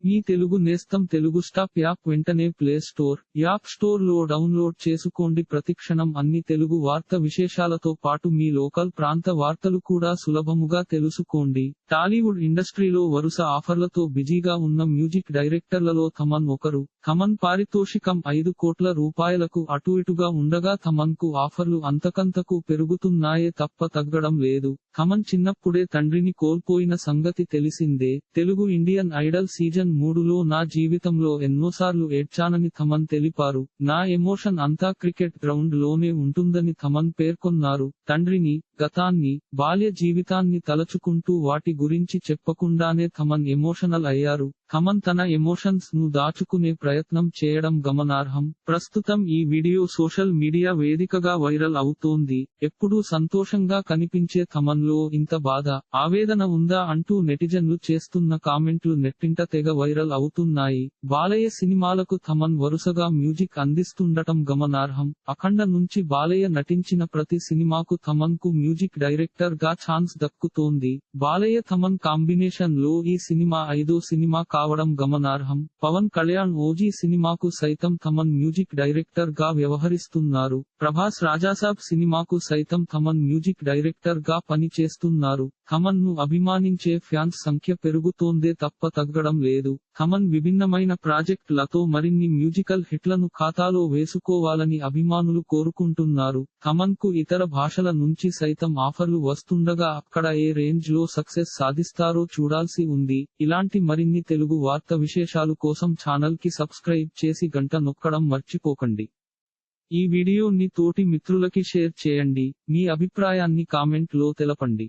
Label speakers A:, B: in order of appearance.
A: మీ తెలుగు నేస్తం Telugu stop app వెంటనే play store, app store లో డౌన్లోడ్ చేసుకోండి. ప్రతిక్షణం అన్ని తెలుగు వార్త విశేషాలతో పాటు మీ లోకల్ ప్రాంత వార్తలు కూడా సులభముగా తెలుసుకోండి. టాలీవుడ్ ఇండస్ట్రీలో వరుస ఆఫర్లతో బిజీగా ఉన్న మ్యూజిక్ డైరెక్టర్లలో థమన్ ఒకరు. థమన్ పారితోషికం 5 కోట్ల రూపాయలకు అటు ఇటుగా ఉండగా థమన్ కు ఆఫర్లు అంతకంతకు పెరుగుతున్నాయే తప్ప తగ్గడం లేదు. థమన్ చిన్నప్పుడే తండ్రిని కోల్పోయిన సంగతి తెలిసిందే. తెలుగు ఇండియన్ ఐడల్ సీజన్ 3లో నా జీవితంలో ఎన్నోసార్లు ఏడ్చానని థమన్ తెలిపారు. నా ఎమోషన్ అంతా క్రికెట్ గ్రౌండ్ లోనే ఉంటుందని థమన్ పేర్కొన్నారు. తండ్రిని, గతాన్ని, బాల్య జీవితాన్ని తలచుకుంటూ వాటి గురించి చెప్పకుండానే థమన్ ఎమోషనల్ అయ్యారు. థమన్ తన ఎమోషన్స్ ను దాచుకునే ప్రయత్నం చేయడం గమనార్హం. ప్రస్తుతం ఈ వీడియో సోషల్ మీడియా వేదికగా వైరల్ అవుతోంది. ఎప్పుడూ సంతోషంగా కనిపించే థమన్ లో ఇంత బాధ, ఆవేదన ఉందా అంటూ నెటిజన్లు చేస్తున్న కామెంట్లు నెట్టింట తెగ వైరల్ అవుతున్నాయి. బాలయ్య సినిమాలకు థమన్ వరుసగా మ్యూజిక్ అందిస్తుండటం గమనార్హం. అఖండ నుంచి బాలయ్య నటించిన ప్రతి సినిమాకు థమన్ కు మ్యూజిక్ డైరెక్టర్ గా ఛాన్స్ దక్కుతోంది. బాలయ్య థమన్ కాంబినేషన్ లో ఈ సినిమా 5వ సినిమా కావడం గమనార్హం. పవన్ కళ్యాణ్ ఓజీ సినిమాకు సైతం థమన్ మ్యూజిక్ డైరెక్టర్ గా వ్యవహరిస్తున్నారు. ప్రభాస్ రాజాసాబ్ సినిమాకు సైతం థమన్ మ్యూజిక్ డైరెక్టర్ గా పని చేస్తున్నారు. థమన్ ను అభిమానించే ఫ్యాన్స్ సంఖ్య పెరుగుతోందే తప్ప తగ్గడం లేదు. థమన్ విభిన్నమైన ప్రాజెక్ట్ లతో మరిన్ని మ్యూజికల్ హిట్లను ఖాతాలో వేసుకోవాలని అభిమానులు కోరుకుంటున్నారు. థమన్ కు ఇతర భాషల నుంచి సైతం ఆఫర్లు వస్తుండగా అక్కడ ఏ రేంజ్ లో సక్సెస్ సాధిస్తారో చూడాల్సి ఉంది. ఇలాంటి మరిన్ని తెలుగు వార్త విశేషాలు కోసం ఛానల్ కి సబ్స్క్రైబ్ చేసి గంట నొక్కడం మర్చిపోకండి. ఈ వీడియోని తోటి మిత్రులకి షేర్ చేయండి. మీ అభిప్రాయాన్ని కామెంట్ లో తెలపండి.